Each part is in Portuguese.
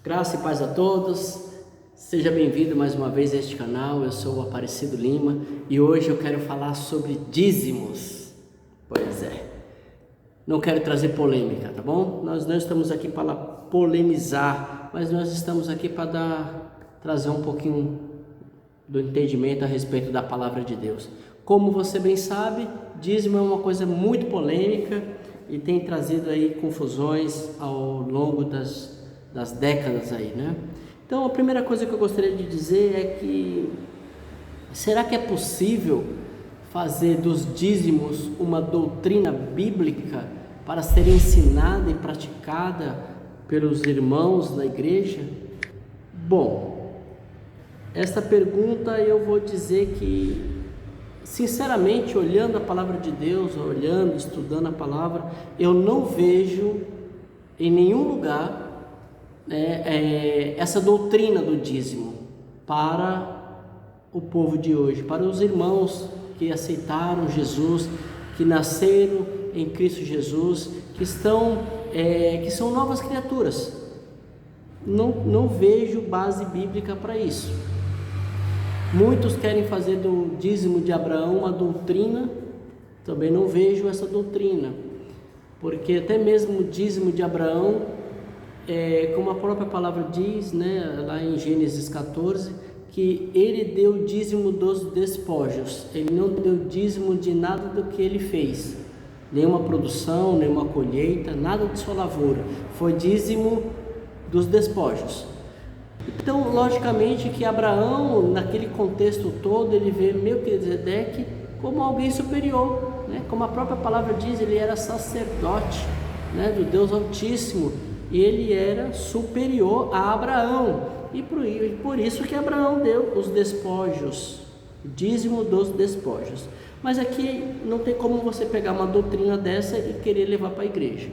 Graça e paz a todos, seja bem-vindo mais uma vez a este canal. Eu sou o Aparecido Lima e hoje eu quero falar sobre dízimos. Pois é, não quero trazer polêmica, tá bom? Nós não estamos aqui para polemizar, mas nós estamos aqui para trazer um pouquinho do entendimento a respeito da palavra de Deus. Como você bem sabe, dízimo é uma coisa muito polêmica e tem trazido aí confusões ao longo das décadas aí, né? Então a primeira coisa que eu gostaria de dizer é que será que é possível fazer dos dízimos uma doutrina bíblica para ser ensinada e praticada pelos irmãos da igreja? Bom, essa pergunta eu vou dizer que, sinceramente, olhando a palavra de Deus, olhando, estudando a palavra, eu não vejo em nenhum lugar essa doutrina do dízimo para o povo de hoje, para os irmãos que aceitaram Jesus, que nasceram em Cristo Jesus, que são novas criaturas. Não vejo base bíblica para isso. Muitos querem fazer do dízimo de Abraão uma doutrina, também não vejo essa doutrina, porque até mesmo o dízimo de Abraão, como a própria palavra diz, né, lá em Gênesis 14, que ele deu dízimo dos despojos, ele não deu dízimo de nada do que ele fez, nenhuma produção, nenhuma colheita, nada de sua lavoura, foi dízimo dos despojos. Então, logicamente que Abraão, naquele contexto todo, ele vê Melquisedeque como alguém superior, né? Como a própria palavra diz, ele era sacerdote, né, do Deus Altíssimo, e ele era superior a Abraão, e por isso que Abraão deu os despojos, o dízimo dos despojos. Mas aqui não tem como você pegar uma doutrina dessa e querer levar para a igreja.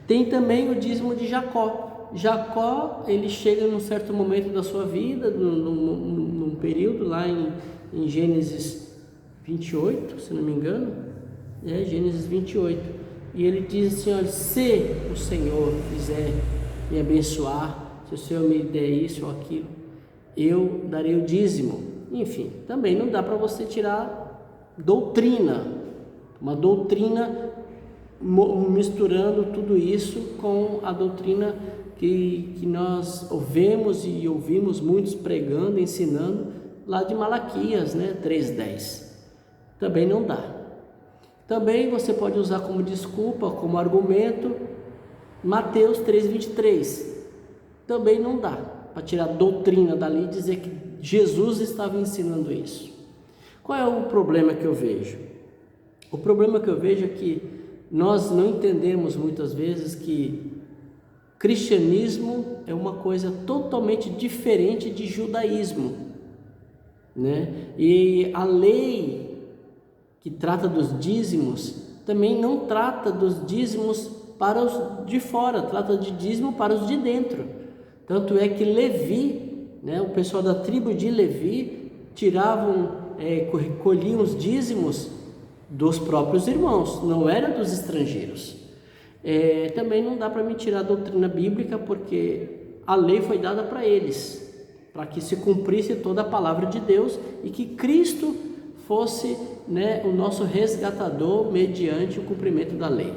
Tem também o dízimo de Jacó. Jacó, ele chega num certo momento da sua vida, num período lá em Gênesis 28, se não me engano, Gênesis 28, e ele diz assim: olha, se o Senhor quiser me abençoar, se o Senhor me der isso ou aquilo, eu darei o dízimo. Enfim, também não dá para você tirar doutrina, uma doutrina misturando tudo isso com a doutrina que nós ouvimos muitos pregando, ensinando lá de Malaquias, 3:10. Também não dá. Também você pode usar como desculpa, como argumento, Mateus 3:23. Também não dá para tirar doutrina dali e dizer que Jesus estava ensinando isso. Qual é o problema que eu vejo? O problema que eu vejo é que nós não entendemos muitas vezes que cristianismo é uma coisa totalmente diferente de judaísmo, né? E a lei que trata dos dízimos também não trata dos dízimos para os de fora, trata de dízimo para os de dentro. Tanto é que Levi, o pessoal da tribo de Levi colhiam os dízimos dos próprios irmãos, não era dos estrangeiros. Também não dá para me tirar a doutrina bíblica, porque a lei foi dada para eles, para que se cumprisse toda a palavra de Deus e que Cristo fosse, o nosso resgatador mediante o cumprimento da lei.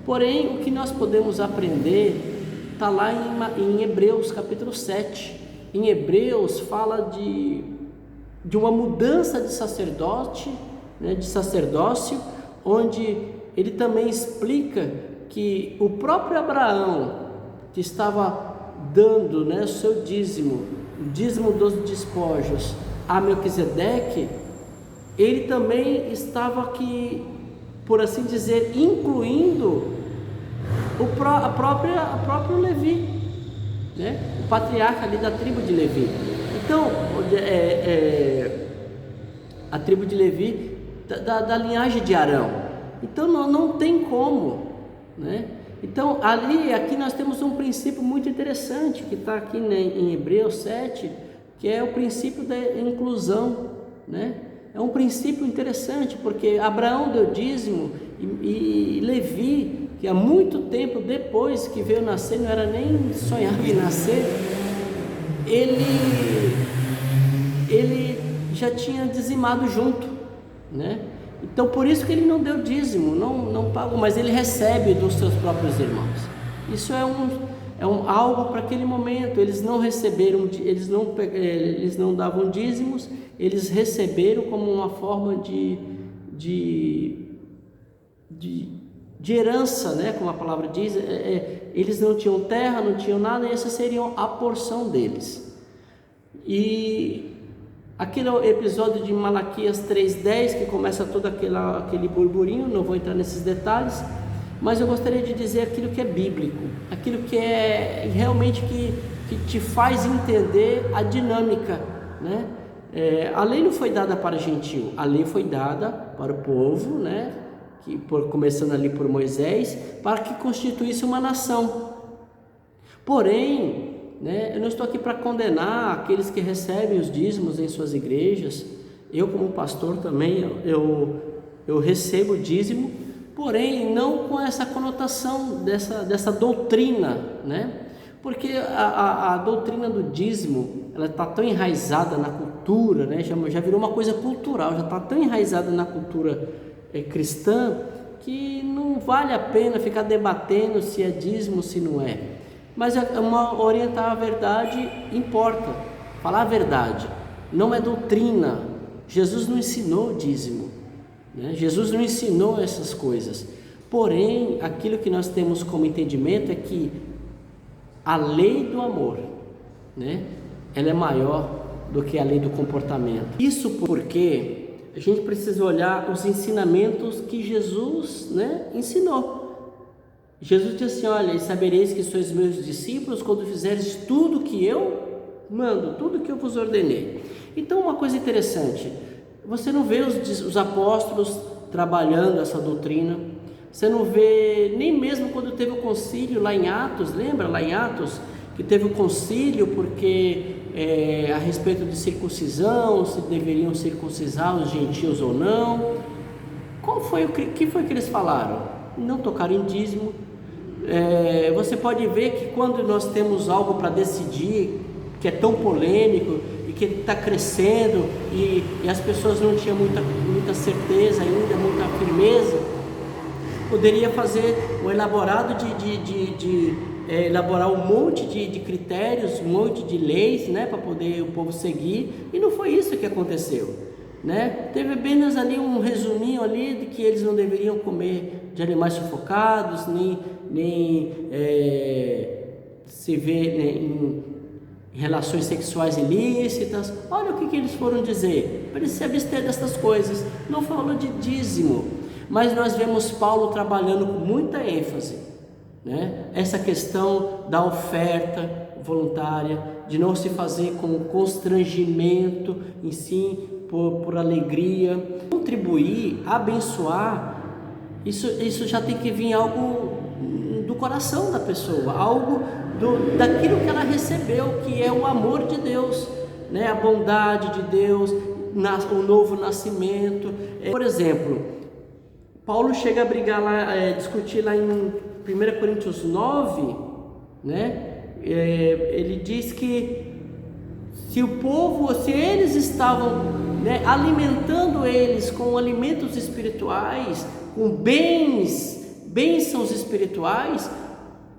Porém, o que nós podemos aprender está lá em Hebreus capítulo 7. Em Hebreus fala de uma mudança de sacerdote, de sacerdócio, onde ele também explica que o próprio Abraão, que estava dando o seu dízimo, o dízimo dos despojos a Melquisedeque, ele também estava aqui, por assim dizer, incluindo a próprio Levi, o patriarca ali da tribo de Levi. Então, a tribo de Levi, da linhagem de Arão. Então, não tem como, Então, aqui nós temos um princípio muito interessante, que está aqui em Hebreus 7, que é o princípio da inclusão, É um princípio interessante, porque Abraão deu dízimo e Levi, que há muito tempo depois que veio nascer, não era nem sonhava em nascer, ele já tinha dizimado junto, né? Então por isso que ele não deu dízimo, não pagou, mas ele recebe dos seus próprios irmãos. Isso é algo para aquele momento. Eles não receberam, eles não davam dízimos, eles receberam como uma forma de herança, né? Como a palavra diz, eles não tinham terra, não tinham nada, e essa seria a porção deles. E aquele episódio de Malaquias 3:10, que começa todo aquele burburinho, não vou entrar nesses detalhes, mas eu gostaria de dizer aquilo que é bíblico, aquilo que é realmente que te faz entender a dinâmica, né? A lei não foi dada para gentio, a lei foi dada para o povo, né? Começando ali por Moisés, para que constituísse uma nação. Porém, né, eu não estou aqui para condenar aqueles que recebem os dízimos em suas igrejas. Eu, como pastor também, eu recebo dízimo, porém não com essa conotação dessa doutrina, né? Porque a doutrina do dízimo, ela está tão enraizada na cultura, né? Já virou uma coisa cultural, já está tão enraizada na cultura cristã, que não vale a pena ficar debatendo se é dízimo, se não é. Mas orientar a verdade importa, falar a verdade, não é doutrina. Jesus não ensinou dízimo, né? Jesus não ensinou essas coisas. Porém, aquilo que nós temos como entendimento é que a lei do amor, né, ela é maior do que a lei do comportamento. Isso porque a gente precisa olhar os ensinamentos que Jesus, né, ensinou. Jesus disse assim: olha, e sabereis que sois meus discípulos quando fizeres tudo que eu mando, tudo que eu vos ordenei. Então, uma coisa interessante, você não vê os apóstolos trabalhando essa doutrina, você não vê nem mesmo quando teve o concílio lá em Atos, lembra lá em Atos, que teve o concílio porque a respeito de circuncisão, se deveriam circuncisar os gentios ou não. Que foi que eles falaram? Não tocaram em dízimo. Você pode ver que quando nós temos algo para decidir que é tão polêmico e que está crescendo e as pessoas não tinham muita certeza ainda, muita firmeza, poderia fazer um elaborado elaborar um monte de critérios, um monte de leis, né, para poder o povo seguir, e não foi isso que aconteceu, né? Teve apenas ali um resuminho ali de que eles não deveriam comer de animais sufocados, nem se ver, né, em relações sexuais ilícitas. Olha o que eles foram dizer, para eles se abster dessas coisas. Não falou de dízimo, mas nós vemos Paulo trabalhando com muita ênfase, né, essa questão da oferta voluntária, de não se fazer com constrangimento, em si por alegria, contribuir, abençoar. Isso já tem que vir algo do coração da pessoa, algo daquilo que ela recebeu, que é o amor de Deus, né, a bondade de Deus, o novo nascimento. Por exemplo, Paulo chega a brigar lá, discutir lá em 1 Coríntios 9, né? Ele diz que se eles estavam, né, alimentando eles com alimentos espirituais, com bênçãos espirituais,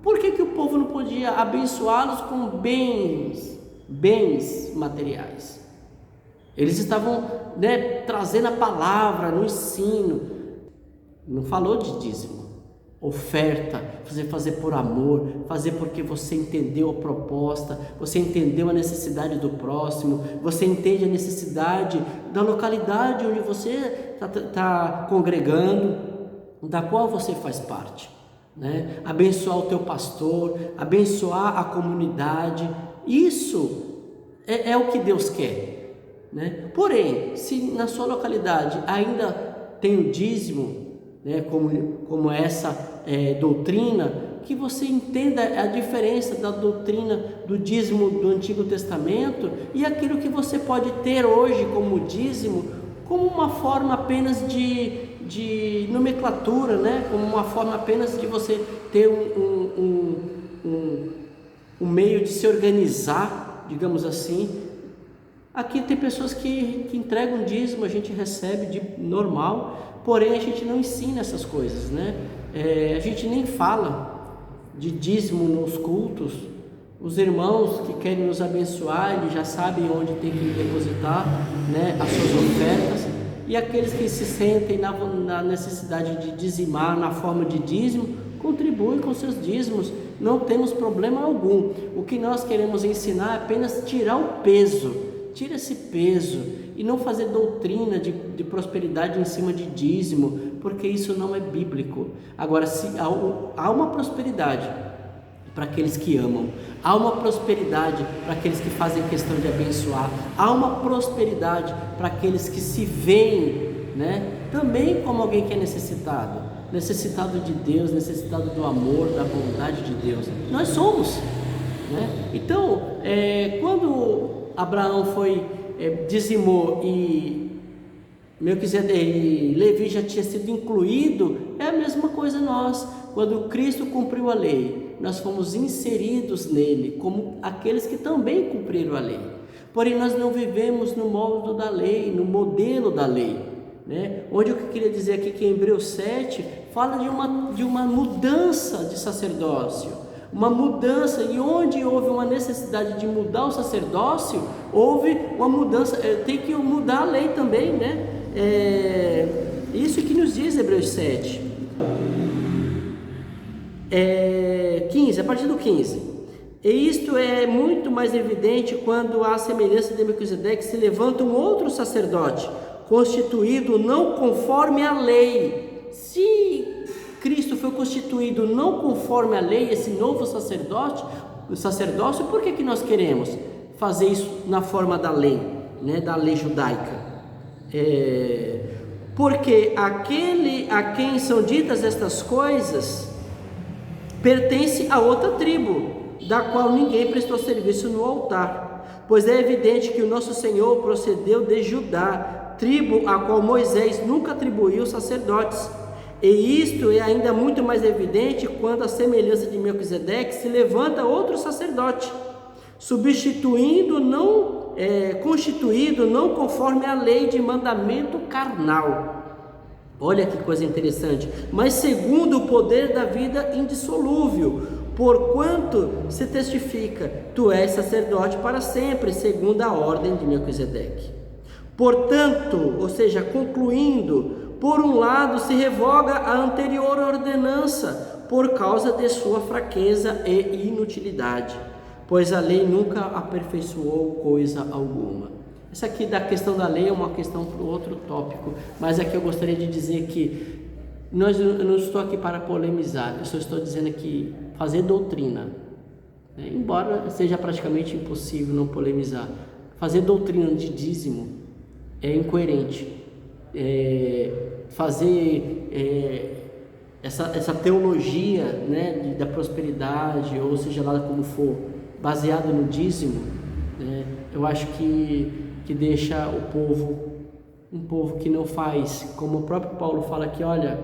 por que o povo não podia abençoá-los com bens materiais? Eles estavam, né, trazendo a palavra no ensino. Não falou de dízimo, oferta, fazer por amor, fazer porque você entendeu a proposta, você entendeu a necessidade do próximo, você entende a necessidade da localidade onde você está congregando, da qual você faz parte, né? Abençoar o teu pastor, abençoar a comunidade, isso é o que Deus quer, né? Porém, se na sua localidade ainda tem o dízimo, né, como essa doutrina, que você entenda a diferença da doutrina do dízimo do Antigo Testamento e aquilo que você pode ter hoje como dízimo, como uma forma apenas de de nomenclatura, né? Como uma forma apenas de você ter um meio de se organizar, digamos assim. Aqui tem pessoas que entregam dízimo, a gente recebe de normal, porém a gente não ensina essas coisas, né? A gente nem fala de dízimo nos cultos. Os irmãos que querem nos abençoar, eles já sabem onde tem que depositar, né, as suas ofertas. E aqueles que se sentem na necessidade de dizimar na forma de dízimo, contribuem com seus dízimos, não temos problema algum. O que nós queremos ensinar é apenas tirar o peso. Tira esse peso e não fazer doutrina de prosperidade em cima de dízimo, porque isso não é bíblico. Agora, se há uma prosperidade para aqueles que amam, há uma prosperidade para aqueles que fazem questão de abençoar, há uma prosperidade para aqueles que se veem, né, também como alguém que é necessitado de Deus, necessitado do amor, da bondade de Deus. Nós somos, né? Então, quando Abraão dizimou e Levi já tinha sido incluído, é a mesma coisa nós. Quando Cristo cumpriu a lei, nós fomos inseridos nele como aqueles que também cumpriram a lei. Porém, nós não vivemos no modo da lei, no modelo da lei, né? Onde eu queria dizer aqui que em Hebreus 7 fala de uma mudança de sacerdócio. Uma mudança, e onde houve uma necessidade de mudar o sacerdócio, houve uma mudança, tem que mudar a lei também, né? Isso que nos diz Hebreus 7, 15, a partir do 15. E isto é muito mais evidente quando, à semelhança de Melquisedeque, se levanta um outro sacerdote, constituído não conforme a lei. Se Cristo foi constituído não conforme a lei, esse novo sacerdócio, por que nós queremos fazer isso na forma da lei, né, da lei judaica? Porque aquele a quem são ditas estas coisas pertence a outra tribo, da qual ninguém prestou serviço no altar, pois é evidente que o nosso Senhor procedeu de Judá, tribo a qual Moisés nunca atribuiu sacerdotes. E isto é ainda muito mais evidente quando, a semelhança de Melquisedeque, se levanta outro sacerdote, constituído não conforme a lei de mandamento carnal. Olha que coisa interessante. Mas segundo o poder da vida indissolúvel, porquanto se testifica: tu és sacerdote para sempre, segundo a ordem de Melquisedeque. Portanto, ou seja, concluindo, por um lado se revoga a anterior ordenança por causa de sua fraqueza e inutilidade, pois a lei nunca aperfeiçoou coisa alguma. Essa aqui da questão da lei é uma questão para outro tópico, mas aqui eu gostaria de dizer que eu não estou aqui para polemizar, eu só estou dizendo que fazer doutrina, né, embora seja praticamente impossível não polemizar, fazer doutrina de dízimo é incoerente. Fazer essa teologia, né, da prosperidade, ou seja lá como for, baseado no dízimo, né, eu acho que deixa o povo, um povo que não faz, como o próprio Paulo fala aqui, olha,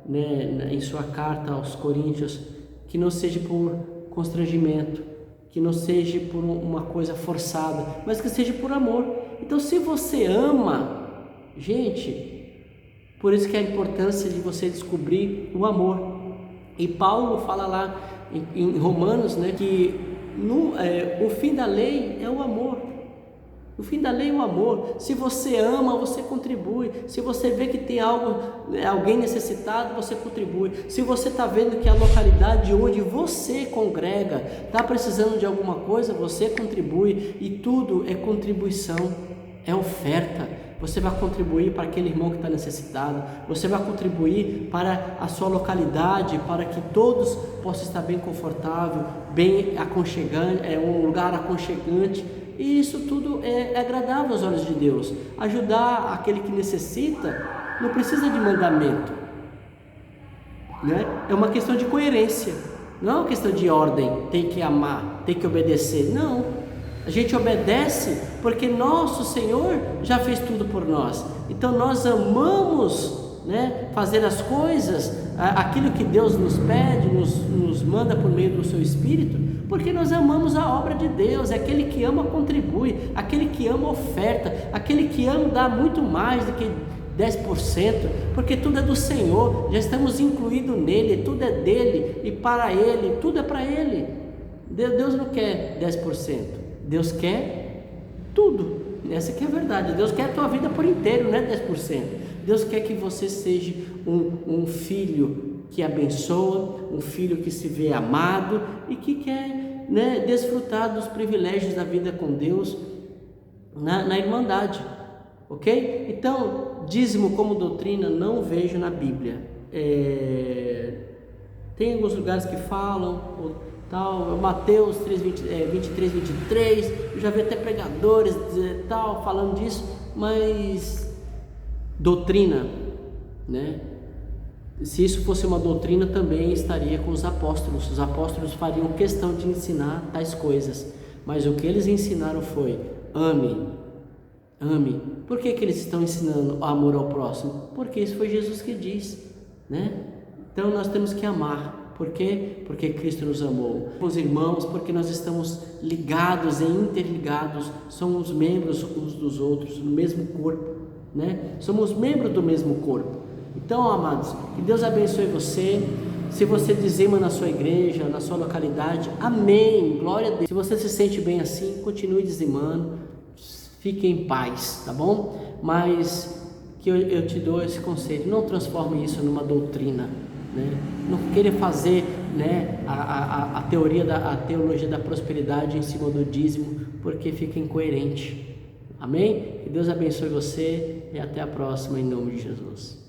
né, em sua carta aos Coríntios, que não seja por constrangimento, que não seja por uma coisa forçada, mas que seja por amor. Então, se você ama, gente, por isso que a importância de você descobrir o amor. E Paulo fala lá em Romanos, né, que o fim da lei é o amor. O fim da lei é o amor. Se você ama, você contribui. Se você vê que tem alguém necessitado, você contribui. Se você está vendo que a localidade onde você congrega está precisando de alguma coisa, você contribui. E tudo é contribuição, é oferta. Você vai contribuir para aquele irmão que está necessitado, você vai contribuir para a sua localidade, para que todos possam estar bem confortável, bem aconchegante, um lugar aconchegante, e isso tudo é agradável aos olhos de Deus. Ajudar aquele que necessita não precisa de mandamento, né? É uma questão de coerência, não é uma questão de ordem, tem que amar, tem que obedecer, não. A gente obedece porque nosso Senhor já fez tudo por nós. Então nós amamos né, fazer as coisas, aquilo que Deus nos pede, nos manda por meio do seu Espírito, porque nós amamos a obra de Deus. Aquele que ama contribui, aquele que ama oferta, aquele que ama dá muito mais do que 10%, porque tudo é do Senhor, já estamos incluídos nele, tudo é dele e para ele, tudo é para ele. Deus não quer 10%, Deus quer tudo. Essa que é a verdade. Deus quer a tua vida por inteiro, não é 10%. Deus quer que você seja um filho que abençoa, um filho que se vê amado e que quer, né, desfrutar dos privilégios da vida com Deus na irmandade, ok? Então, dízimo como doutrina não vejo na Bíblia. Tem alguns lugares que falam, tal, Mateus 23, 23, eu já vi até pregadores tal, falando disso, mas doutrina, né? Se isso fosse uma doutrina, também estaria com os apóstolos fariam questão de ensinar tais coisas, mas o que eles ensinaram foi: ame. Por que eles estão ensinando amor ao próximo? Porque isso foi Jesus que diz, né? Então nós temos que amar. Por quê? Porque Cristo nos amou. Os irmãos, porque nós estamos ligados e interligados, somos membros uns dos outros, no mesmo corpo, né? Somos membros do mesmo corpo. Então, amados, que Deus abençoe você. Se você dizima na sua igreja, na sua localidade, amém, glória a Deus. Se você se sente bem assim, continue dizimando, fique em paz, tá bom? Mas que eu te dou esse conselho: não transforme isso numa doutrina, né? Não queira fazer, né, a teologia da prosperidade em cima do dízimo, porque fica incoerente. Amém? Que Deus abençoe você e até a próxima, em nome de Jesus.